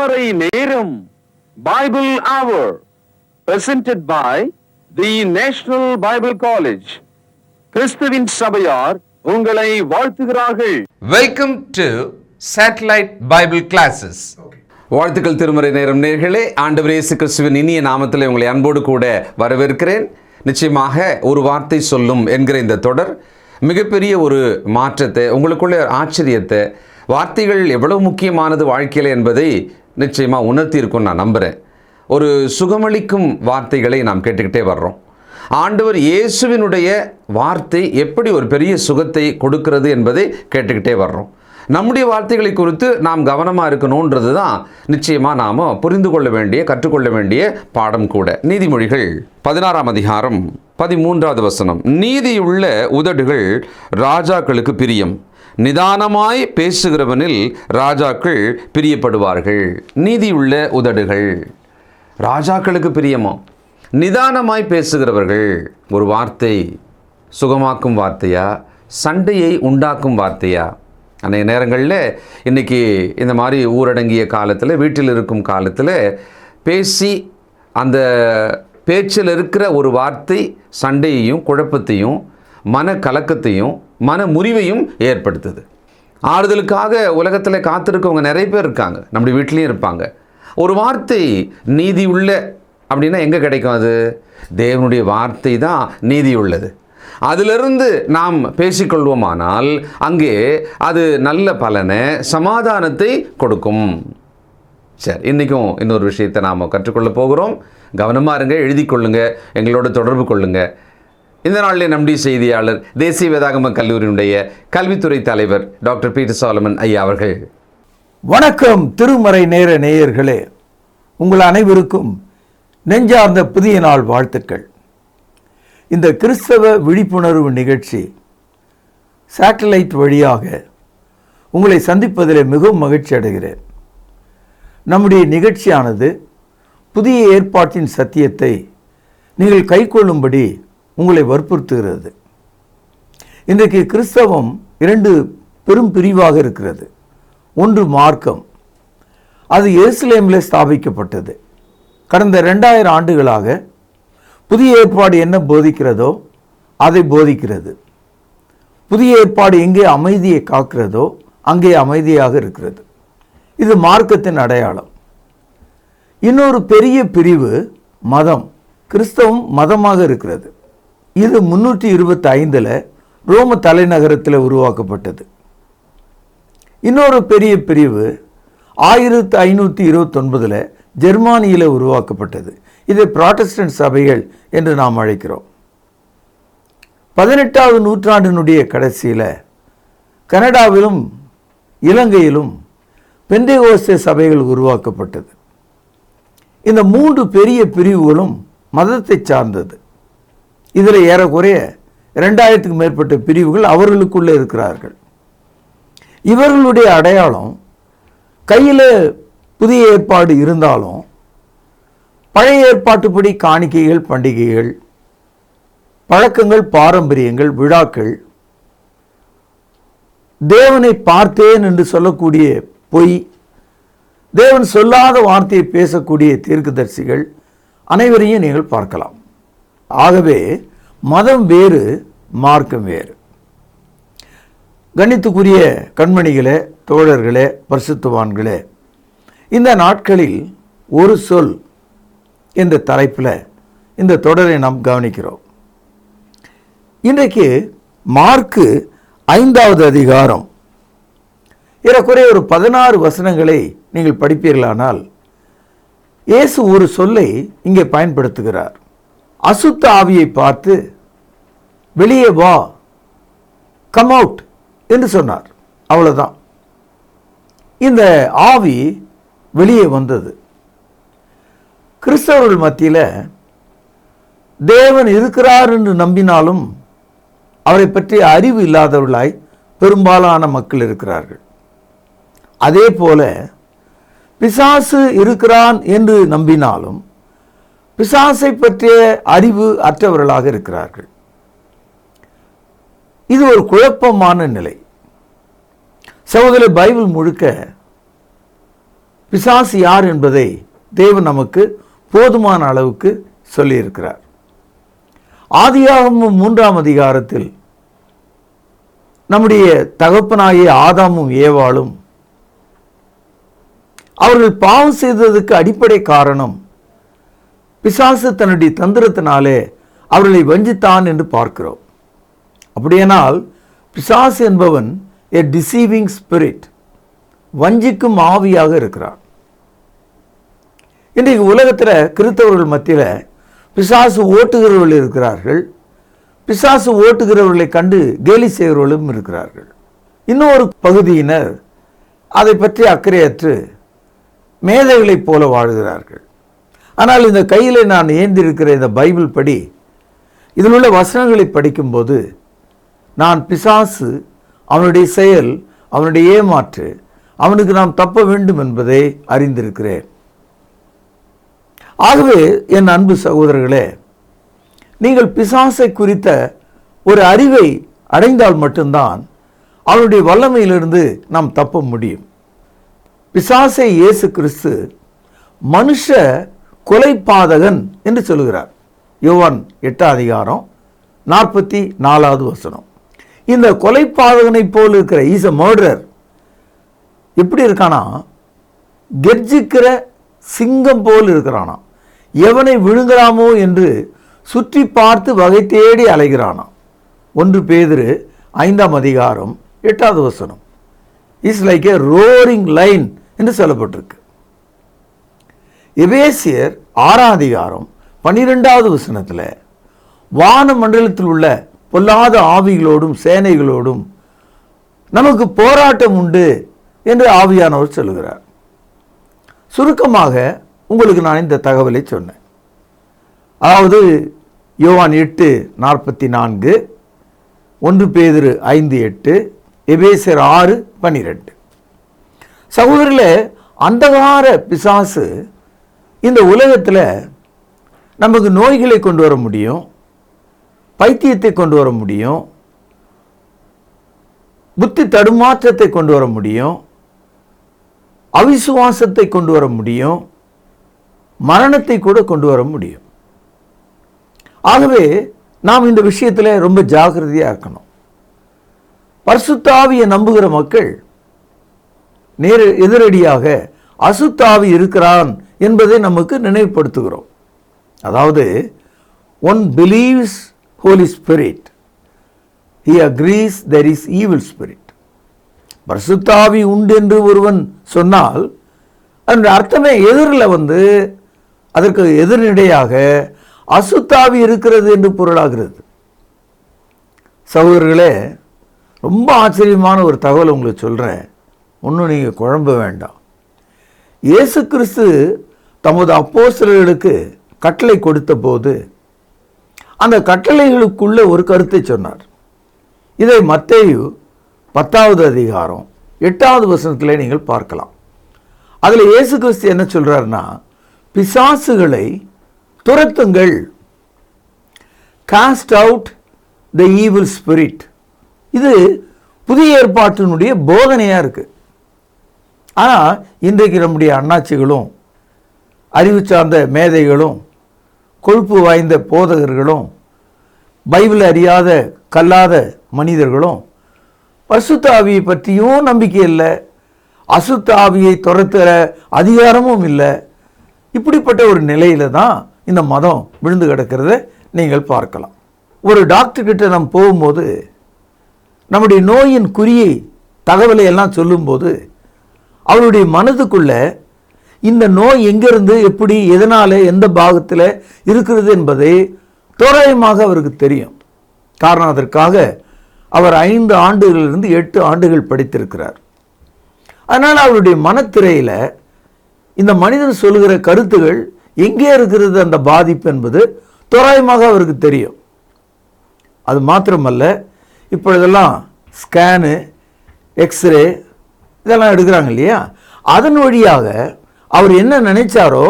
திருமறை நேரம் Bible hour presented by the National Bible College. கிறிஸ்துவின் சபையார் உங்களை வாழ்த்துகிறார்கள். Welcome to satellite Bible classes. வாழ்த்துக்கள் திருமறை நேரம் நேயர்களே. ஆண்டவர் இயேசு கிறிஸ்துவின் இனிய நாமத்தில் உங்களை அன்போடு கூட வரவேற்கிறேன். நிச்சயமாக ஒரு வார்த்தை சொல்லும் என்கிற இந்த தொடர் மிகப்பெரிய ஒரு மாற்றத்தை, உங்களுக்குள்ள ஆச்சரியத்தை, வார்த்தைகள் எவ்வளவு முக்கியமானது வாழ்க்கையில் என்பதை நிச்சயமாக உணர்த்தியிருக்கும் நான் நம்புகிறேன். ஒரு சுகமளிக்கும் வார்த்தைகளை நாம் கேட்டுக்கிட்டே வர்றோம். ஆண்டவர் இயேசுவினுடைய வார்த்தை எப்படி ஒரு பெரிய சுகத்தை கொடுக்கிறது என்பதை கேட்டுக்கிட்டே வர்றோம். நம்முடைய வார்த்தைகளை குறித்து நாம் கவனமாக இருக்கணுன்றது தான் நிச்சயமாக நாம் புரிந்து கொள்ள வேண்டிய, கற்றுக்கொள்ள வேண்டிய பாடம் கூட. நீதிமொழிகள் 16ஆம் அதிகாரம் 13வது வசனம். நீதியுள்ள உதடுகள் ராஜாக்களுக்கு பிரியம், நிதானமாய் பேசுகிறவனில் ராஜாக்கள் பிரியப்படுவார்கள். நீதியுள்ள உதடுகள் ராஜாக்களுக்கு பிரியமோ, நிதானமாய் பேசுகிறவர்கள். ஒரு வார்த்தை சுகமாக்கும் வார்த்தையா, சண்டையை உண்டாக்கும் வார்த்தையா? அன்றைய நேரங்களில் இன்றைக்கி இந்த மாதிரி ஊரடங்கிய காலத்தில், வீட்டில் இருக்கும் காலத்தில் பேசி அந்த பேச்சில் இருக்கிற ஒரு வார்த்தை சண்டையையும் குழப்பத்தையும் மன கலக்கத்தையும் மன முறிவையும் ஏற்படுத்துது. ஆறுதலுக்காக உலகத்தில் காத்திருக்கவங்க நிறைய பேர் இருக்காங்க, நம்முடைய வீட்லேயும் இருப்பாங்க. ஒரு வார்த்தை நீதி உள்ள அப்படின்னா எங்கே கிடைக்கும்? அது தேவனுடைய வார்த்தை தான் நீதி உள்ளது. அதிலிருந்து நாம் பேசிக்கொள்வோமானால் அங்கே அது நல்ல பலனை, சமாதானத்தை கொடுக்கும். சரி, இன்றைக்கும் இன்னொரு விஷயத்தை நாம் கற்றுக்கொள்ள போகிறோம். கவனமாக இருங்க, எழுதி கொள்ளுங்க, எங்களோட தொடர்பு கொள்ளுங்க. இந்த நாளில் நம்முடைய செய்தியாளர், தேசிய வேதாகம கல்லூரியினுடைய கல்வித்துறை தலைவர் டாக்டர் பீட்டர் சாலமன் ஐயா அவர்கள். வணக்கம் திருமறை நேர நேயர்களே, உங்கள் அனைவருக்கும் நெஞ்சார்ந்த புதிய நாள் வாழ்த்துக்கள். இந்த கிறிஸ்தவ விழிப்புணர்வு நிகழ்ச்சி சேட்டலைட் வழியாக உங்களை சந்திப்பதில் மிகவும் மகிழ்ச்சி அடைகிறேன். நம்முடைய நிகழ்ச்சியானது புதிய ஏற்பாட்டின் சத்தியத்தை நீங்கள் கைக்கொள்ளும்படி உங்களை வற்புறுத்துகிறது. இன்றைக்கு கிறிஸ்தவம் இரண்டு பெரும் பிரிவாக இருக்கிறது. ஒன்று மார்க்கம், அது எருசலேமில் ஸ்தாபிக்கப்பட்டது. கடந்த 2000 ஆண்டுகளாக புதிய ஏற்பாடு என்ன போதிக்கிறதோ அதை போதிக்கிறது. புதிய ஏற்பாடு எங்கே அமைதியை காக்கிறதோ அங்கே அமைதியாக இருக்கிறது. இது மார்க்கத்தின் அடையாளம். இன்னொரு பெரிய பிரிவு மதம். கிறிஸ்தவம் மதமாக இருக்கிறது. இது 325 ரோம தலைநகரத்தில் உருவாக்கப்பட்டது. இன்னொரு பெரிய பிரிவு 1529 ஜெர்மானியில் உருவாக்கப்பட்டது. இதை புராட்டஸ்டன்ட் சபைகள் என்று நாம் அழைக்கிறோம். 18வது நூற்றாண்டினுடைய கடைசியில் கனடாவிலும் இலங்கையிலும் பெந்தேகோஸ்தே சபைகள் உருவாக்கப்பட்டது. இந்த 3 பெரிய பிரிவுகளும் மதத்தை சார்ந்தது. இதில் ஏறக்குறைய 2000க்கும் மேற்பட்ட பிரிவுகள் அவர்களுக்குள்ளே இருக்கிறார்கள். இவர்களுடைய அடையாளம், கையில் புதிய ஏற்பாடு இருந்தாலும் பழைய ஏற்பாட்டுப்படி காணிக்கைகள், பண்டிகைகள், பழக்கங்கள், பாரம்பரியங்கள், விழாக்கள், தேவனை பார்த்தேன் என்று சொல்லக்கூடிய பொய், தேவன் சொல்லாத வார்த்தையை பேசக்கூடிய தீர்க்கதரிசிகள் அனைவரையும் நீங்கள் பார்க்கலாம். ஆகவே மதம் வேறு, மார்க்கம் வேறு. கணித்துக்குரிய கண்மணிகளே, தோழர்களே, பரிசுத்தவான்களே, இந்த நாட்களில் ஒரு சொல் என்ற தலைப்பில் இந்த தொடரை நாம் கவனிக்கிறோம். இன்றைக்கு மார்க்கு 5வது அதிகாரம் ஏறக்குறைய ஒரு 16 வசனங்களை நீங்கள் படிப்பீர்களானால் இயேசு ஒரு சொல்லை இங்கே பயன்படுத்துகிறார். அசுத்த ஆவியை பார்த்து வெளியே வா, கம் அவுட் என்று சொன்னார். அவ்வளவுதான். இந்த ஆவி வெளியே வந்தது. கிறிஸ்தவர்கள் மத்தியில் தேவன் இருக்கிறார் என்று நம்பினாலும் அவரை பற்றி அறிவு இல்லாதவர்களாய் பெரும்பாலான மக்கள் இருக்கிறார்கள். அதே போல பிசாசு இருக்கிறான் என்று நம்பினாலும் பிசாசை பற்றிய அறிவு அற்றவர்களாக இருக்கிறார்கள். இது ஒரு குழப்பமான நிலை. சகோதரர், பைபிள் முழுக்க பிசாசு யார் என்பதை தேவன் நமக்கு போதுமான அளவுக்கு சொல்லியிருக்கிறார். ஆதியாகமம் 3ஆம் அதிகாரத்தில் நம்முடைய தகப்பனாகிய ஆதாமும் ஏவாளும் அவர்கள் பாவம் செய்ததற்கு அடிப்படை காரணம் பிசாசு தன்னுடைய தந்திரத்தினாலே அவர்களை வஞ்சித்தான் என்று பார்க்கிறோம். அப்படியானால் பிசாசு என்பவன் a deceiving spirit, வஞ்சிக்கும் ஆவியாக இருக்கிறான். இன்றைக்கு உலகத்தில் கிறிஸ்தவர்கள் மத்தியில் பிசாசு ஓட்டுகிறவர்கள் இருக்கிறார்கள், பிசாசு ஓட்டுகிறவர்களை கண்டு கேலி செய்கிறவர்களும் இருக்கிறார்கள். இன்னொரு பகுதியினர் அதை பற்றி அக்கறையற்று மேதைகளைப் போல வாழ்கிறார்கள். ஆனால் இந்த கையில் நான் ஏந்திருக்கிற இந்த பைபிள் படி இதில் உள்ள வசனங்களை படிக்கும்போது நான் பிசாசு, அவனுடைய செயல், அவனுடைய ஏமாற்று, அவனுக்கு நாம் தப்ப வேண்டும் என்பதை அறிந்திருக்கிறேன். ஆகவே என் அன்பு சகோதரர்களே, நீங்கள் பிசாசை குறித்த ஒரு அறிவை அடைந்தால் மட்டும்தான் அவனுடைய வல்லமையிலிருந்து நாம் தப்ப முடியும். பிசாசை இயேசு கிறிஸ்து மனுஷ கொலைபாதகன் என்று சொல்கிறார். யோவான் 8ஆம் அதிகாரம் 44வது வசனம். இந்த கொலைபாதகனை போல் இருக்கிற இஸ் a murderer. எப்படி இருக்கானா? கெர்ஜிக்கிற சிங்கம் போல் இருக்கிறானா. எவனை விழுங்கலாமோ என்று சுற்றி பார்த்து வகை தேடி அலைகிறானா. 1 பேதுரு 5ஆம் அதிகாரம் 8வது வசனம். Is like a roaring lion என்று சொல்லப்பட்டிருக்கு. எபேசியர் 6ஆம் அதிகாரம் 12வது வசனத்தில் வான மண்டலத்தில் உள்ள பொல்லாத ஆவிகளோடும் சேனைகளோடும் நமக்கு போராட்டம் உண்டு என்று ஆவியானவர் சொல்லுகிறார். சுருக்கமாக உங்களுக்கு நான் இந்த தகவலை சொன்னேன். அதாவது யோவான் 8:44, 1 பேதுரு 5:8, எபேசியர் 6:12. சகோதரர்களே, அந்தகார பிசாசு இந்த உலகத்தில் நமக்கு நோய்களை கொண்டு வர முடியும், பைத்தியத்தை கொண்டு வர முடியும், புத்தி தடுமாற்றத்தை கொண்டு வர முடியும், அவிசுவாசத்தை கொண்டு வர முடியும், மரணத்தை கூட கொண்டு வர முடியும். ஆகவே நாம் இந்த விஷயத்தில் ரொம்ப ஜாக்கிரதையாக இருக்கணும். பரிசுத்த ஆவியை நம்புகிற மக்கள் எதிரடியாக அசுத்த ஆவி இருக்கிறான் என்பதை நமக்கு நினைவுபடுத்துகிறோம். அதாவது one believes Holy Spirit, he agrees there is evil spirit. பரிசுத்த ஆவி உண்டு என்று ஒருவன் சொன்னால் அதனுடைய அர்த்தமே எதிரில் அதற்கு எதிர்நிடையாக அசுத்தாவி இருக்கிறது என்று பொருளாகிறது. சகோதரர்களே, ரொம்ப ஆச்சரியமான ஒரு தகவல் உங்களுக்கு சொல்கிறேன். ஒன்றும் நீங்கள் குழம்ப வேண்டாம். இயேசு கிறிஸ்து தமது அப்போஸ்தலர்களுக்கு கட்டளை கொடுத்த போது அந்த கட்டளைகளுக்குள்ள ஒரு கருத்தை சொன்னார். இதை மத்தேயு 10வது அதிகாரம் 8வது வசனத்தில் நீங்கள் பார்க்கலாம். அதில் இயேசு கிறிஸ்து என்ன சொல்றாருன்னா, பிசாசுகளை துரத்துங்கள், cast out the evil spirit. இது புதிய ஏற்பாட்டினுடைய போதனையாக இருக்குது. ஆனால் இன்றைக்கு நம்முடைய அண்ணாச்சிகளும் அறிவு சார்ந்த மேதைகளும் கொழுப்பு வாய்ந்த போதகர்களும் பைபிள் அறியாத கல்லாத மனிதர்களும் பரிசுத்த ஆவியை பற்றியும் நம்பிக்கை இல்லை, அசுத்த ஆவியை துரத்துகிற அதிகாரமும் இல்லை. இப்படிப்பட்ட ஒரு நிலையில தான் இந்த மதம் விழுந்து கிடக்கிறத நீங்கள் பார்க்கலாம். ஒரு டாக்டர்கிட்ட நம்ம போகும்போது நம்முடைய நோயின் குறியை தகவலை எல்லாம் சொல்லும்போது அவருடைய மனதுக்குள்ள இந்த நோய் எங்கிருந்து, எப்படி, எதனால, எந்த பாகத்தில் இருக்கிறது என்பதை தோராயமாக அவருக்கு தெரியும். காரணம், அதற்காக அவர் 5 ஆண்டுகளிலிருந்து 8 ஆண்டுகள் படித்திருக்கிறார். அதனால் அவருடைய மனத்திரையில் இந்த மனிதன் சொல்லுகிற கருத்துகள் எங்கே இருக்கிறது அந்த பாதிப்பு என்பது தோராயமாக அவருக்கு தெரியும். அது மாத்திரமல்ல, இப்பொழுதெல்லாம் ஸ்கேனு, எக்ஸ்ரே இதெல்லாம் எடுக்கிறாங்க இல்லையா, அதன் வழியாக அவர் என்ன நினைச்சாரோ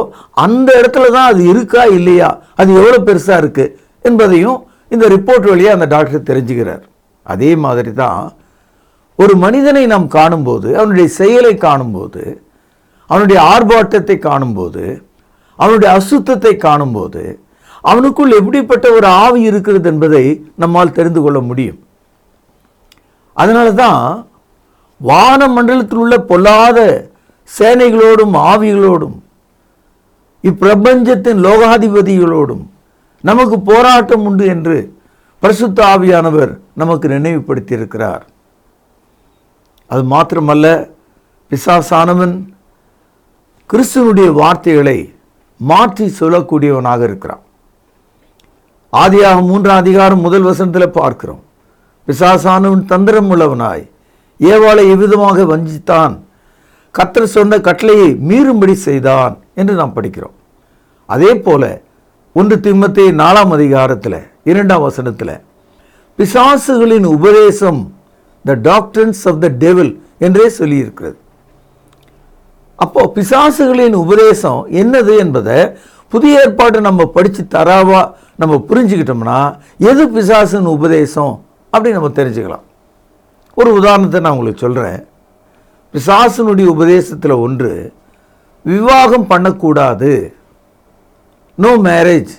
அந்த இடத்துல தான் அது இருக்கா இல்லையா, அது எவ்வளோ பெருசாக இருக்குது என்பதையும் இந்த ரிப்போர்ட் வழியாக அந்த டாக்டர் தெரிஞ்சுக்கிறார். அதே மாதிரி தான் ஒரு மனிதனை நாம் காணும்போது, அவனுடைய செயலை காணும்போது அவனுடைய ஆர்ப்பாட்டத்தை காணும்போது, அவனுடைய அசுத்தத்தை காணும்போது, அவனுக்குள் எப்படிப்பட்ட ஒரு ஆவி இருக்கிறது என்பதை நம்மால் தெரிந்து கொள்ள முடியும். அதனால தான் வான மண்டலத்தில் உள்ள பொல்லாத சேனைகளோடும் ஆவிகளோடும் இப்பிரபஞ்சத்தின் லோகாதிபதிகளோடும் நமக்கு போராட்டம் உண்டு என்று பரிசுத்த ஆவியானவர் நமக்கு நினைவுபடுத்தி இருக்கிறார். அது மாத்திரமல்ல, பிசாசானவன் கிறிஸ்துவனுடைய வார்த்தைகளை மாற்றி சொல்லக்கூடியவனாக இருக்கிறான். ஆதியாகமம் 3ஆம் அதிகாரம் 1 வசனத்தில் பார்க்கிறோம். பிசாசானவன் தந்திரம் உள்ளவனாய் ஏவாளை எவ்விதமாக வஞ்சித்தான், கர்த்தர் சொன்ன கட்டளையை மீறும்படி செய்தான் என்று நாம் படிக்கிறோம். அதே போல 1 தீமோத்தேயு 4ஆம் அதிகாரத்தில் 2ஆம் வசனத்தில் பிசாசுகளின் உபதேசம், த டாக்டரின்ஸ் ஆஃப் த டெவில் என்றே சொல்லியிருக்கிறது. அப்போ பிசாசுகளின் உபதேசம் என்னது என்பதை புதிய ஏற்பாடு நம்ம படித்து தராவா நம்ம புரிஞ்சுக்கிட்டோம்னா எது பிசாசின் உபதேசம் அப்படின்னு நம்ம தெரிஞ்சுக்கலாம். ஒரு உதாரணத்தை நான் உங்களுக்கு சொல்கிறேன். பிசாசினுடைய உபதேசத்தில் ஒன்று, விவாகம் பண்ணக்கூடாது, நோ மேரேஜ்.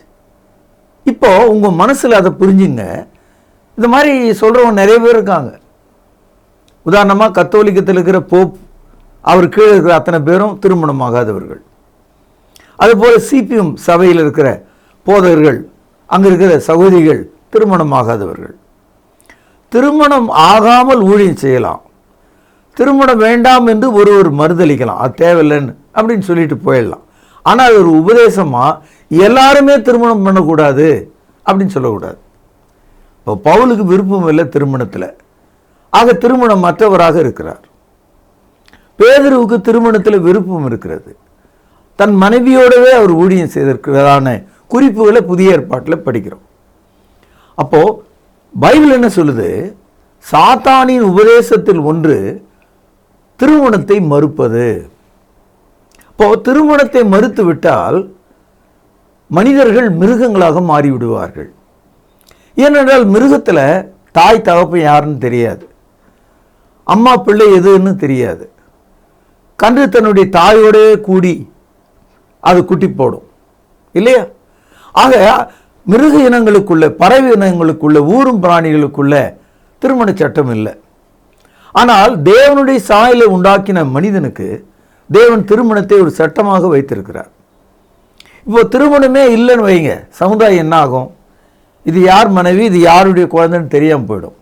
இப்போ உங்கள் மனசில் அதை புரிஞ்சுங்க. இந்த மாதிரி சொல்கிறவங்க நிறைய பேர் இருக்காங்க. உதாரணமாக கத்தோலிக்கத்தில் இருக்கிற போப், அவர் கீழே இருக்கிற அத்தனை பேரும் திருமணமாகாதவர்கள். அதுபோல் சிபிஎம் சபையில் இருக்கிற போதகர்கள், அங்கே இருக்கிற சகோதரிகள் திருமணமாகாதவர்கள். திருமணம் ஆகாமல் ஊழியம் செய்யலாம், திருமணம் வேண்டாம் என்று ஒருவர் மறுதளிக்கலாம், அது தேவையில்லைன்னு அப்படின்னு சொல்லிட்டு போயிடலாம். ஆனால் அது ஒரு உபதேசமாக எல்லாருமே திருமணம் பண்ணக்கூடாது அப்படின்னு சொல்லக்கூடாது. இப்போ பவுலுக்கு விருப்பம் இல்லை திருமணத்தில், ஆக திருமணம் மற்றவராக இருக்கிறார். பேதுருவுக்கு திருமணத்தில் விருப்பம் இருக்கிறது, தன் மனைவியோடவே அவர் ஊழியம் செய்திருக்கிறதான குறிப்புகளை புதிய ஏற்பாட்டில் படிக்கிறோம். அப்போது பைபிள் என்ன சொல்லுது? சாத்தானின் உபதேசத்தில் ஒன்று திருமணத்தை மறுப்பது. இப்போ திருமணத்தை மறுத்து விட்டால் மனிதர்கள் மிருகங்களாக மாறிவிடுவார்கள். ஏனென்றால் மிருகத்தில் தாய் தகப்பன் யாருன்னு தெரியாது, அம்மா பிள்ளை எதுன்னு தெரியாது. கன்று தன்னுடைய தாயோடே கூடி அது குட்டி போடும் இல்லையா? ஆக மிருக இனங்களுக்குள்ள, பறவை இனங்களுக்குள்ள, ஊரும் பிராணிகளுக்குள்ள திருமண சட்டம் இல்லை. ஆனால் தேவனுடைய சாயலை உண்டாக்கின மனிதனுக்கு தேவன் திருமணத்தை ஒரு சட்டமாக வைத்திருக்கிறார். இப்போ திருமணமே இல்லைன்னு வைங்க, சமுதாயம் என்ன ஆகும்? இது யார் மனைவி, இது யாருடைய குழந்தைன்னு தெரியாமல் போயிடும்.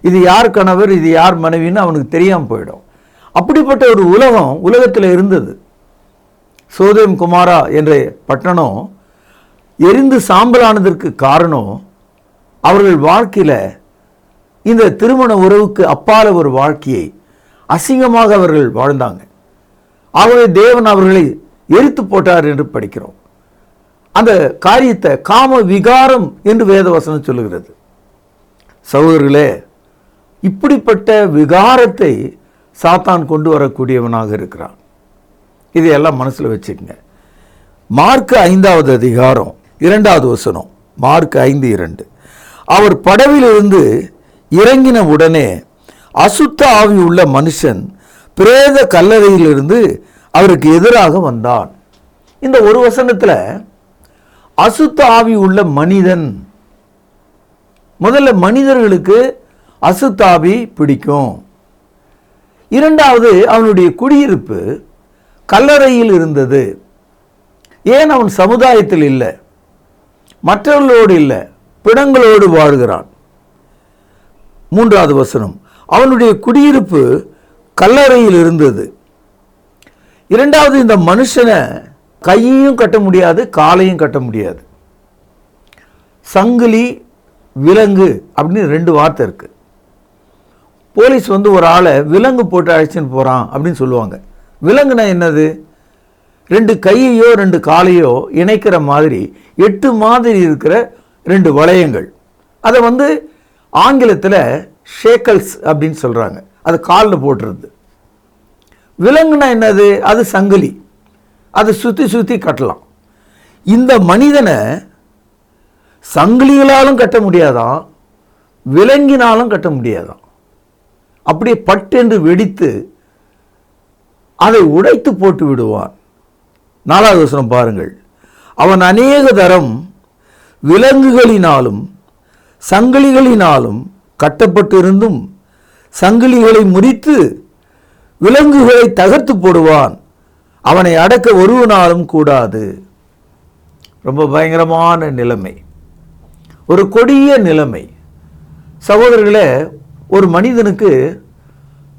இது யார் கணவர், இது யார் மனைவின்னு அவனுக்கு தெரியாமல் போயிடும். அப்படிப்பட்ட ஒரு உலகத்தில் இருந்தது. சோதோம் குமாரா என்ற பட்டணம் எரிந்து சாம்பலானதற்கு காரணம் அவர்கள் வாழ்க்கையில் இந்த திருமண உறவுக்கு அப்பால ஒரு வாழ்க்கையை அசிங்கமாக அவர்கள் வாழ்ந்தாங்க. ஆகவே தேவன் அவர்களை எரித்து போட்டார் என்று படிக்கிறோம். அந்த காரியத்தை காம விகாரம் என்று வேதவசனம் சொல்லுகிறது. சகோதரர்களே, இப்படிப்பட்ட விகாரத்தை சாத்தான் கொண்டு வரக்கூடியவனாக இருக்கிறான். இதையெல்லாம் மனசில் வச்சுக்கங்க. மார்க் 5ஆவது அதிகாரம் 2வது வசனம், மார்க் 5:2. அவர் படவிலிருந்து இறங்கின உடனே அசுத்த ஆவி உள்ள மனுஷன் பிரேத கல்லறையிலிருந்து அவருக்கு எதிராக வந்தான். இந்த ஒரு வசனத்தில் அசுத்த ஆவி உள்ள மனிதன், முதல்ல மனிதர்களுக்கு அசுத்த ஆவி பிடிக்கும். இரண்டாவது, அவனுடைய குடியிருப்பு கல்லறையில் இருந்தது. ஏன் அவன் சமுதாயத்தில் இல்லை, மற்றவர்களோடு இல்லை, பிணங்களோடு வாழ்கிறான். 3வது வசனம், அவனுடைய குடியிருப்பு கல்லறையில் இருந்தது. இரண்டாவது, இந்த மனுஷனை கையையும் கட்ட முடியாது, காலையும் கட்ட முடியாது. சங்கிலி, விலங்கு அப்படின்னு 2 வார்த்தை இருக்கு. போலீஸ் ஒரு ஆளை விலங்கு போட்டு அழைச்சின்னு போகிறான் அப்படின்னு சொல்லுவாங்க. விலங்குனா என்னது? 2 கையையோ 2 காலையோ இணைக்கிற மாதிரி 8 மாதிரி இருக்கிற 2 வளையங்கள். அதை ஆங்கிலத்தில் ஷேக்கல்ஸ் அப்படின்னு சொல்கிறாங்க. அது காலில் போட்டுறது. விலங்குனா என்னது? அது சங்கிலி, அதை சுற்றி சுற்றி கட்டலாம். இந்த மனிதனை சங்கிலிகளாலும் கட்ட முடியாதான், விலங்கினாலும் கட்ட முடியாதான். அப்படியே பட்டென்று வெடித்து அதை உடைத்து போட்டு விடுவான். 4வது வசனம் பாருங்கள். அவன் அநேக தரம் விலங்குகளினாலும் சங்கிலிகளினாலும் கட்டப்பட்டிருந்தும் சங்கிலிகளை முறித்து விலங்குகளை தகர்த்து போடுவான். அவனை அடக்க ஒருவனாலும் கூடாது. ரொம்ப பயங்கரமான நிலைமை, ஒரு கொடிய நிலைமை. சகோதரர்களே, ஒரு மனிதனுக்கு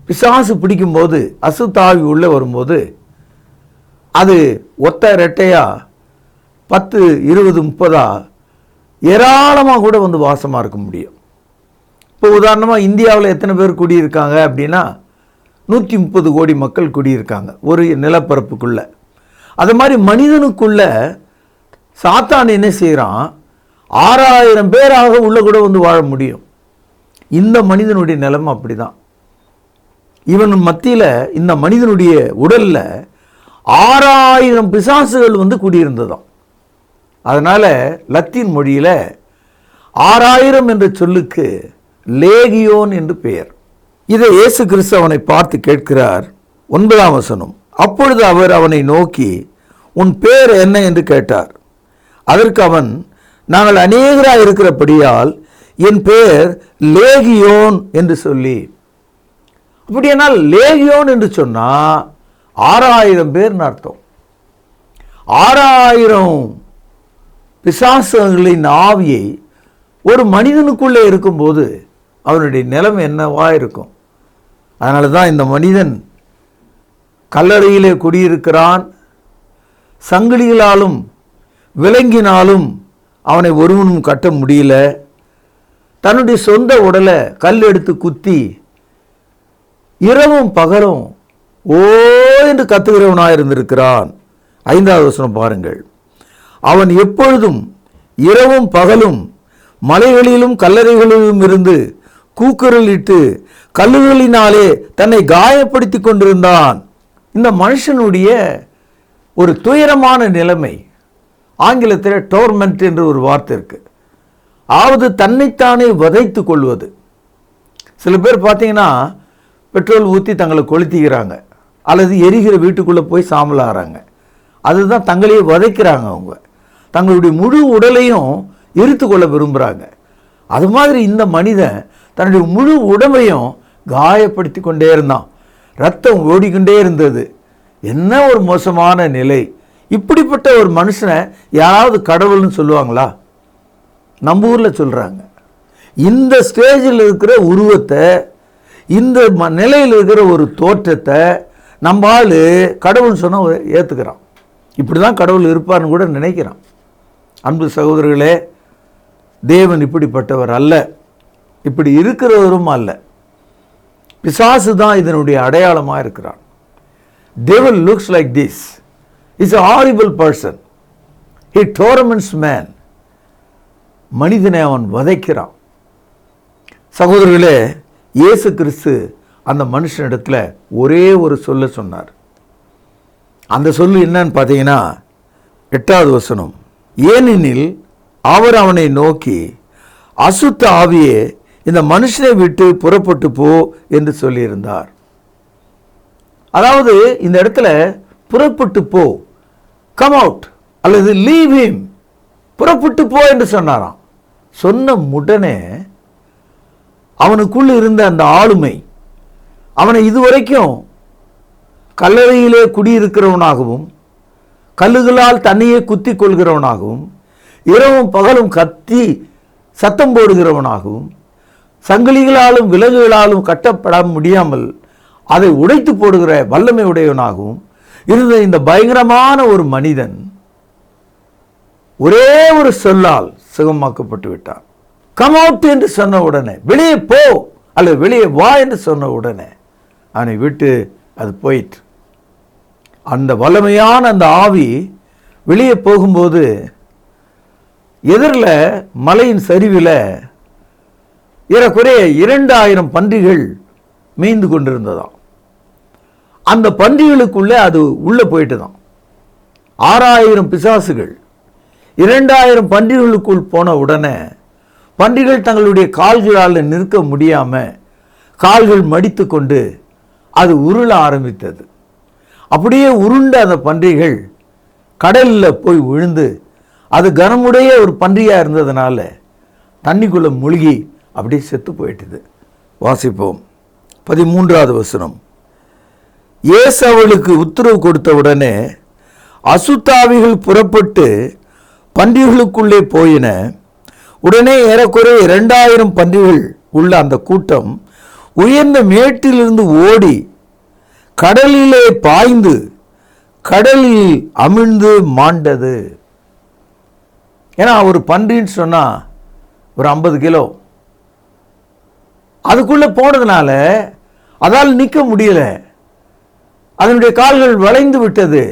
பிசாசு பிடிக்கும்போது, அசுத்தாவி உள்ளே வரும்போது, அது ஒத்த ரெட்டையா 10, 20, 30 ஏராளமாக கூட வந்து வாசமாக இருக்க முடியும். இப்போ உதாரணமாக இந்தியாவில் எத்தனை பேர் குடியிருக்காங்க அப்படின்னா 130 கோடி மக்கள் குடியிருக்காங்க ஒரு நிலப்பரப்புக்குள்ள. அது மாதிரி மனிதனுக்குள்ள சாத்தான் என்ன செய்கிறான், 6000 பேராக உள்ள கூட வந்து வாழ முடியும். இந்த மனிதனுடைய நிலைமை அப்படிதான். இவன் மத்தியில் இந்த மனிதனுடைய உடல்ல 6000 பிசாசுகள் வந்து குடியிருந்ததாம். அதனால லத்தீன் மொழியில 6000 என்ற சொல்லுக்கு லேகியோன் என்று பெயர். இதை இயேசு கிறிஸ்து அவனை பார்த்து கேட்கிறார். 9ஆம் வசனம். அப்பொழுது அவர் அவனை நோக்கி, உன் பேர் என்ன என்று கேட்டார். அதற்கு அவன், நாங்கள் அநேகராக இருக்கிறபடியால் என் பேர் லேகியோன் என்று சொல்லி. அப்படியானால் லேகியோன் என்று சொன்னா 6000 பேர்னு அர்த்தம். 6000 பிசாசுகளின் ஆவியை ஒரு மனிதனுக்குள்ளே இருக்கும்போது அவனுடைய நிலைமை என்னவா இருக்கும்? அதனால தான் இந்த மனிதன் கல்லறையிலே குடியிருக்கிறான். சங்கிலிகளாலும் விலங்கினாலும் அவனை ஒருவனும் கட்ட முடியல. தன்னுடைய சொந்த உடலை கல் எடுத்து குத்தி இரவும் பகலும் ஓ என்று கத்துகிறவனாக இருந்திருக்கிறான். 5வது வசனம் பாருங்கள். அவன் எப்பொழுதும் இரவும் பகலும் மலைகளிலும் கல்லறைகளிலும் இருந்து கூக்குரலிட்டு கல்லுகளினாலே தன்னை காயப்படுத்தி கொண்டிருந்தான். இந்த மனுஷனுடைய ஒரு துயரமான நிலைமை. ஆங்கிலத்தில் டோர்மெண்ட் என்று ஒரு வார்த்தை இருக்கு. அதாவது தன்னைத்தானே வதைத்து கொள்வது. சில பேர் பார்த்தீங்கன்னா பெட்ரோல் ஊற்றி தங்களை கொளுத்திக்கிறாங்க, அல்லது எரிகிற வீட்டுக்குள்ளே போய் சாம்பலாகிறாங்க. அதுதான் தங்களையே வதைக்கிறாங்க. அவங்க தங்களுடைய முழு உடலையும் எரித்து கொள்ள விரும்புகிறாங்க. அது மாதிரி இந்த மனிதன் தன்னுடைய முழு உடம்பையும் காயப்படுத்தி கொண்டே இருந்தான். ரத்தம் ஓடிக்கொண்டே இருந்தது. என்ன ஒரு மோசமான நிலை! இப்படிப்பட்ட ஒரு மனுஷனை யாராவது கடவுள்னு சொல்லுவாங்களா? நம்ம ஊரில் சொல்கிறாங்க. இந்த ஸ்டேஜில் இருக்கிற உருவத்தை, இந்த நிலையில் இருக்கிற ஒரு தோற்றத்தை நம்ம ஆள் கடவுள்னு சொன்னால் ஏற்றுக்கிறான். இப்படி தான் கடவுள் இருப்பார்னு கூட நினைக்கிறான். அன்பு சகோதரர்களே, தேவன் இப்படிப்பட்டவர் அல்ல, இப்படி இருக்கிறவரும் அல்ல. பிசாசு தான் இதனுடைய அடையாளமாக இருக்கிறான். Devil looks like this. He's a horrible person. He torments man. மனிதனை அவன் வதைக்கிறான். சகோதரர்களே, இயேசு கிறிஸ்து அந்த மனுஷனிடத்தில் ஒரே ஒரு சொல்ல சொன்னார். அந்த சொல்லு என்னன்னு பார்த்தீங்கன்னா 8வது வசனம். ஏனெனில் அவர் அவனை நோக்கி, அசுத்த ஆவியே இந்த மனுஷனை விட்டு புறப்பட்டு போ என்று சொல்லியிருந்தார். அதாவது இந்த இடத்துல புறப்பட்டு போ, கம் அவுட், அல்லது லீவ் ஹிம், புறப்பட்டு போ என்று சொன்னாராம். சொன்ன உடனே அவனுக்குள்ள இருந்த அந்த ஆளுமை, அவனை இதுவரைக்கும் கல்லறையிலே குடியிருக்கிறவனாகவும் கல்லுகளால் தன்னையே குத்தி கொள்கிறவனாகவும் இரவும் பகலும் கத்தி சத்தம் போடுகிறவனாகவும் சங்கிலிகளாலும் விலங்குகளாலும் கட்டப்பட முடியாமல் அதை உடைத்து போடுகிற வல்லமை உடையவனாகவும் இருந்த இந்த பயங்கரமான ஒரு மனிதன் ஒரே ஒரு சொல்லால் சுகமாக்கப்பட்டு விட்டான். கம் அவுட் என்று சொன்ன உடனே, வெளியே போ அல்லது வெளியே வா என்று சொன்ன உடனே அவனை விட்டு அது போயிற்று. அந்த வல்லமையான அந்த ஆவி வெளியே போகும்போது எதிரில் மலையின் சரிவில் ஏறக்குறைய 2000 பன்றிகள் மேய்ந்து கொண்டிருந்ததாம். அந்த பன்றிகளுக்குள்ளே அது உள்ளே போயிட்டு தான் 6000 பிசாசுகள் 2000 பன்றிகளுக்குள் போன உடனே பன்றிகள் தங்களுடைய கால்களால் நிற்க முடியாமல் கால்கள் மடித்து கொண்டு அது உருள ஆரம்பித்தது. அப்படியே உருண்ட அந்த பன்றிகள் கடலில் போய் விழுந்து, அது கனமுடைய ஒரு பன்றியாக இருந்ததுனால தண்ணிக்குள்ளே மூழ்கி அப்படியே செத்து போயிட்டுது. வாசிப்போம் 13வது வசனம். இயேசு அவளுக்கு உத்தரவு கொடுத்த உடனே அசுத்தாவிகள் புறப்பட்டு பன்றிகளுக்குள்ளே போயின. உடனே ஏறக்குறைய 2000 பன்றிகள் உள்ள அந்த கூட்டம் உயர்ந்த மேட்டிலிருந்து ஓடி கடலிலே பாய்ந்து கடலில் அமிழ்ந்து மாண்டது. ஏன்னா ஒரு பன்றின்னு சொன்னா ஒரு 50 கிலோ, அதுக்குள்ள போனதுனால அதால் நிற்க முடியல. அதனுடைய கால்கள் வளைந்து விட்டது.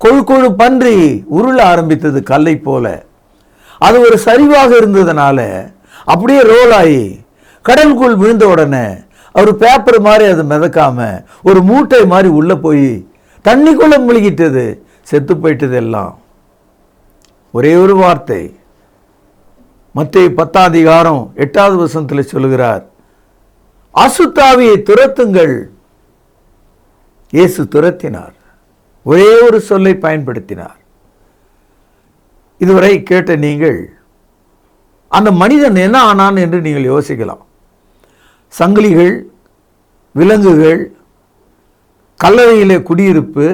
கொழு பன்றி உருள ஆரம்பித்தது கல்லை போல. அது ஒரு சரிவாக இருந்ததுனால அப்படியே ரோல் ஆகி கடலுக்குள் விழுந்த உடனே ஒரு பேப்பர் மாதிரி அது மிதக்காம ஒரு மூட்டை மாதிரி உள்ள போய் தண்ணிக்குள்ள முழுகிட்டது, செத்து போயிட்டது எல்லாம். ஒரே ஒரு வார்த்தை மத்தேயு 10ஆம் அதிகாரம் 8வது வசனத்தில் சொல்லுகிறார், அசுத்தாவியை துரத்துங்கள். இயேசு துரத்தினார். ஒரே ஒரு சொல்லை பயன்படுத்தினார். இதுவரை கேட்ட நீங்கள் அந்த மனிதன் என்ன ஆனான் என்று நீங்கள் யோசிக்கலாம். சங்கிலிகள், விலங்குகள், கல்லறையிலே குடியிருப்பு,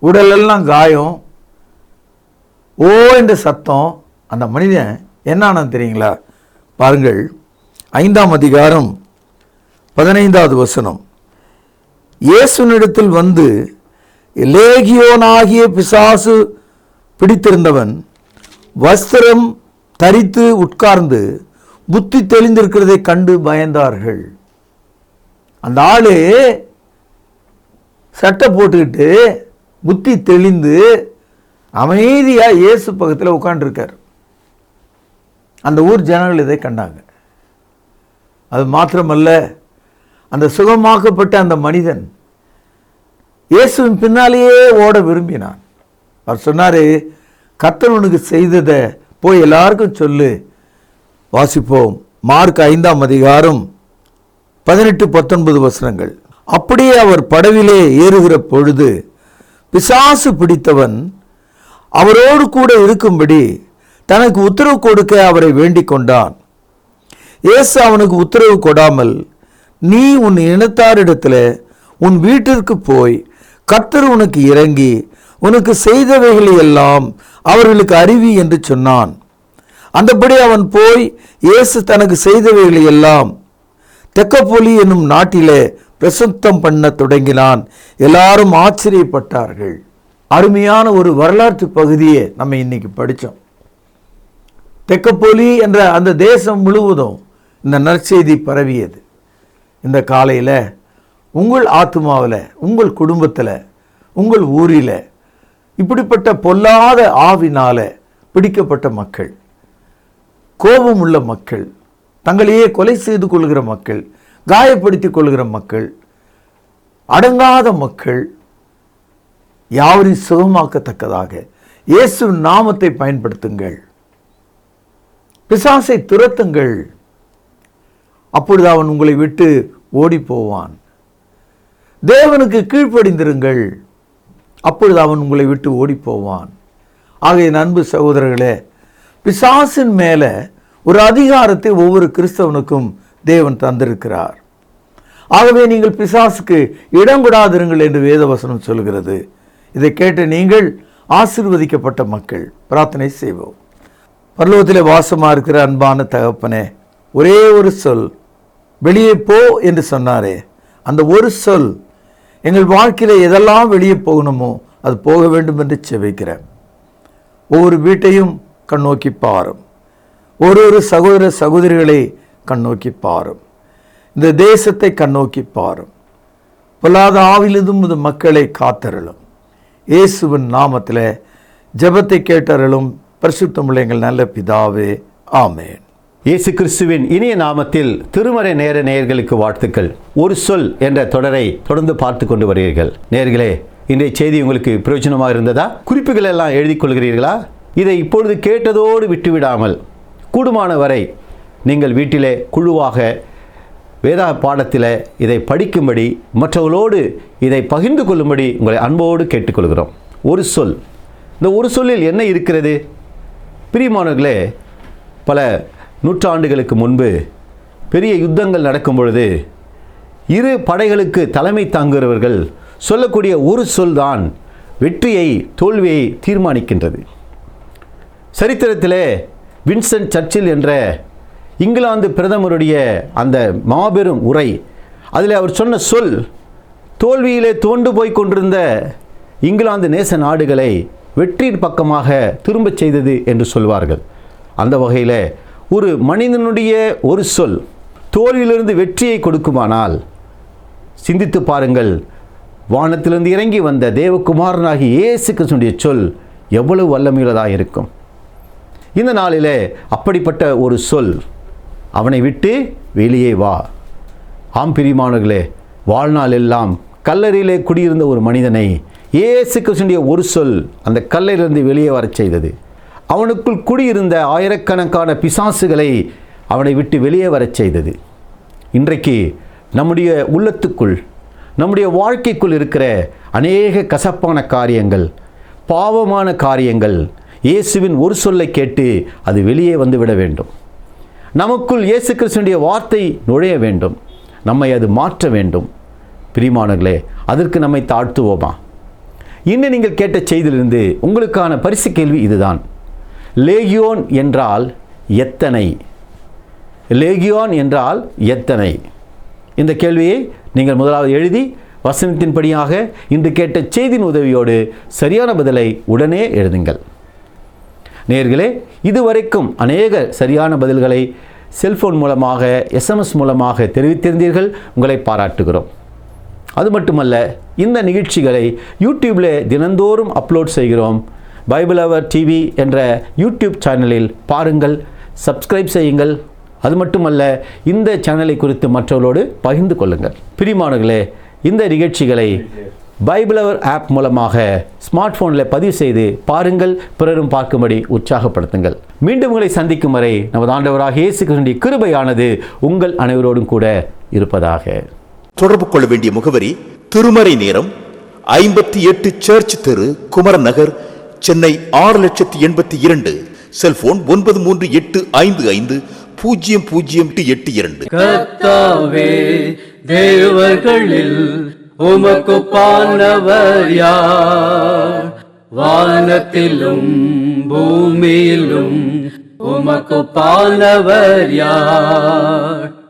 உடலெல்லாம் காயம், ஓ என்ற சத்தம். அந்த மனிதன் என்ன ஆனான் தெரியுங்களா? பாருங்கள், 5ஆம் அதிகாரம் 15வது வசனம். இயேசுனிடத்தில் வந்து லேகியோனாகிய பிசாசு பிடித்திருந்தவன் வஸ்திரம் தரித்து உட்கார்ந்து புத்தி தெளிந்திருக்கிறதை கண்டு பயந்தார்கள். அந்த ஆளு சட்டை போட்டுக்கிட்டு புத்தி தெளிந்து அமைதியா இயேசு பக்கத்தில் உட்கார்ந்துருக்கார். அந்த ஊர் ஜனங்கள் இதை கண்டாங்க. அது மாத்திரமல்ல, அந்த சுகமாக்கப்பட்ட அந்த மனிதன் இயேசுவின் பின்னாலேயே ஓட விரும்பினான். அவர் சொன்னாரு, கர்த்தர் உனக்கு செய்ததை போய் எல்லாருக்கும் சொல்லு. வாசிப்போம் மார்க் 5ஆம் அதிகாரம் 18-19 வசனங்கள். அப்படியே அவர் படவிலே ஏறுகிற பொழுது பிசாசு பிடித்தவன் அவரோடு கூட இருக்கும்படி தனக்கு உத்தரவு கொடுக்க அவரை வேண்டிக் கொண்டான். இயேசு அவனுக்கு உத்தரவு கொடாமல், நீ உன் இனத்தாரிடத்தில் உன் வீட்டிற்கு போய் கர்த்தர் உனக்கு இறங்கி உனக்கு செய்தவைகளை எல்லாம் அவர்களுக்கு அறிவி என்று சொன்னான். அந்தபடி அவன் போய் இயேசு தனக்கு செய்தவைகளை எல்லாம் தெக்கப்பொலி என்னும் நாட்டிலே பிரசுத்தம் பண்ண தொடங்கினான். எல்லாரும் ஆச்சரியப்பட்டார்கள். அருமையான ஒரு வரலாற்று பகுதியை நம்ம இன்னைக்கு படித்தோம். தெக்கப்பொலி என்ற அந்த தேசம் முழுவதும் இந்த நற்செய்தி பரவியது. இந்த காலையில் உங்கள் ஆத்துமாவில், உங்கள் குடும்பத்தில், உங்கள் ஊரில் இப்படிப்பட்ட பொல்லாத ஆவினால பிடிக்கப்பட்ட மக்கள், கோபம் உள்ள மக்கள், தங்களையே கொலை செய்து கொள்கிற மக்கள், காயப்படுத்திக் கொள்கிற மக்கள், அடங்காத மக்கள் யாவரையும் சுகமாக்கத்தக்கதாக இயேசுவின் நாமத்தை பயன்படுத்துங்கள். பிசாசை துரத்துங்கள். அப்பொழுது அவன் உங்களை விட்டு ஓடி போவான். தேவனுக்கு கீழ்ப்படிந்திருங்கள். அப்பொழுது அவன் உங்களை விட்டு ஓடி போவான். ஆகிய அன்பு சகோதரர்களே, பிசாசின் மேல ஒரு அதிகாரத்தை ஒவ்வொரு கிறிஸ்தவனுக்கும் தேவன் தந்திருக்கிறார். ஆகவே நீங்கள் பிசாசுக்கு இடம் கொடாதிருங்கள் என்று வேதவசனம் சொல்கிறது. இதை கேட்ட நீங்கள் ஆசீர்வதிக்கப்பட்ட மக்கள். பிரார்த்தனை செய்வோம். பரலோகத்திலே வாசமா இருக்கிற அன்பான தகப்பனே, ஒரே ஒரு சொல், வெளியே போ என்று சொன்னாரே, அந்த ஒரு சொல் எங்கள் வாழ்க்கையில் எதெல்லாம் வெளியே போகணுமோ அது போக வேண்டும் என்று செபிக்கிறேன். ஒவ்வொரு வீட்டையும் கண்ணோக்கி பாரும். ஒரு சகோதர சகோதரிகளை கண்ணோக்கி பாரும். இந்த தேசத்தை கண்ணோக்கி பாரும். பொல்லாத ஆவிலிருந்தும் இந்த மக்களை காத்தருளும். இயேசுவின் நாமத்தில் ஜெபத்தை கேட்டருளும். பரிசுத்தமுள்ள எங்கள் நல்ல பிதாவே, ஆமென். இயேசு கிறிஸ்துவின் இனிய நாமத்தில் திருமறை நேர நேயர்களுக்கு வாழ்த்துக்கள். ஒரு சொல் என்ற தொடரை தொடர்ந்து பார்த்து கொண்டு வருகிறீர்கள். நேயர்களே, இன்றைய செய்தி உங்களுக்கு பிரயோஜனமாக இருந்ததா? குறிப்புகள் எல்லாம் எழுதி கொள்கிறீர்களா? இதை இப்பொழுது கேட்டதோடு விட்டுவிடாமல் கூடுமான வரை நீங்கள் வீட்டிலே குழுவாக வேத பாடத்தில் இதை படிக்கும்படி மற்றவர்களோடு இதை பகிர்ந்து கொள்ளும்படி உங்களை அன்போடு கேட்டுக்கொள்கிறோம். ஒரு சொல். இந்த ஒரு சொல்லில் என்ன இருக்கிறது? பிரியமானவர்களே, பல நூற்றாண்டுகளுக்கு முன்பு பெரிய யுத்தங்கள் நடக்கும் பொழுது இரு படைகளுக்கு தலைமை தாங்குகிறவர்கள் சொல்லக்கூடிய ஒரு சொல்தான் வெற்றியை தோல்வியை தீர்மானிக்கின்றது. சரித்திரத்திலே வின்ஸ்டன் சர்ச்சில் என்ற இங்கிலாந்து பிரதமருடைய அந்த மாபெரும் உரை, அதில் அவர் சொன்ன சொல் தோல்வியிலே தோண்டு போய் கொண்டிருந்த இங்கிலாந்து நேச நாடுகளை வெற்றியின் பக்கமாக திரும்பச் செய்தது என்று சொல்வார்கள். அந்த வகையில் ஒரு மனிதனுடைய ஒரு சொல் தோல்வியிலிருந்து வெற்றியை கொடுக்குமானால் சிந்தித்து பாருங்கள், வானத்திலிருந்து இறங்கி வந்த தேவகுமாரனாகி இயேசு கிறிஸ்துவினுடைய சொல் எவ்வளவு வல்லமையுள்ளதாக இருக்கும். இந்த நாளிலே அப்படிப்பட்ட ஒரு சொல், அவனை விட்டு வெளியே வா. ஆம் பிரியமானவர்களே, வாழ்நாள் எல்லாம் கல்லறையிலே குடியிருந்த ஒரு மனிதனை இயேசு கிறிஸ்துவினுடைய ஒரு சொல் அந்த கல்லறையிலிருந்து வெளியே வரச் செய்தது. அவனுக்குள் குடியிருந்த ஆயிரக்கணக்கான பிசாசுகளை அவனை விட்டு வெளியே வரச் செய்தது. இன்றைக்கு நம்முடைய உள்ளத்துக்குள், நம்முடைய வாழ்க்கைக்குள் இருக்கிற அநேக கசப்பான காரியங்கள், பாவமான காரியங்கள், இயேசுவின் ஒரு சொல்லை கேட்டு அது வெளியே வந்துவிட வேண்டும். நமக்குள் இயேசு கிறிஸ்துவினுடைய வார்த்தை நுழைய வேண்டும். நம்மை அது மாற்ற வேண்டும். பிரியமானவர்களே, அதற்கு நம்மை தாழ்த்துவோமா? இன்னும் நீங்கள் கேட்ட செய்தியிலிருந்து உங்களுக்கான பரிசு கேள்வி இதுதான். லேகியோன் என்றால் எத்தனை? லேகியோன் என்றால் எத்தனை? இந்த கேள்வியை நீங்கள் முதலாவது எழுதி வசனத்தின்படியாக இன்று கேட்ட செய்தியின் உதவியோடு சரியான பதிலை உடனே எழுதுங்கள். நேயர்களே, இதுவரைக்கும் அநேக சரியான பதில்களை செல்போன் மூலமாக SMS மூலமாக தெரிவித்திருந்தீர்கள். உங்களை பாராட்டுகிறோம். அது மட்டுமல்ல, இந்த நிகழ்ச்சிகளை யூடியூப்பில் தினந்தோறும் அப்லோட் செய்கிறோம். பைபிள் அவர் டிவி என்ற யூடியூப் சேனலில் பாருங்கள், சப்ஸ்கிரைப் செய்யுங்கள். அது மட்டுமல்ல, இந்த சேனலை குறித்து மற்றவர்களோடு பகிர்ந்து கொள்ளுங்கள். பிரியமானவர்களே, இந்த நிகழ்ச்சிகளை பைபிள் அவர் ஆப் மூலமாக ஸ்மார்ட் ஃபோனில் பதிவு செய்து பாருங்கள், பிறரும் பார்க்கும்படி உற்சாகப்படுத்துங்கள். மீண்டும் உங்களை சந்திக்கும் வரை நமது ஆண்டவராக இயேசு கிறிஸ்துவின் கிருபையானது உங்கள் அனைவரோடும் கூட இருப்பதாக. தொடர்பு கொள்ள வேண்டிய முகவரி: திருமறை நேரம், 58 சர்ச் தெரு, குமரன் நகர், சென்னை 6082. செல்போன் 9385500882. கர்த்தாவே, தேவர்களில் உமக்குப்பானவர் யார்? வானத்திலும் பூமியிலும் உமக்குப்பானவர் யார்?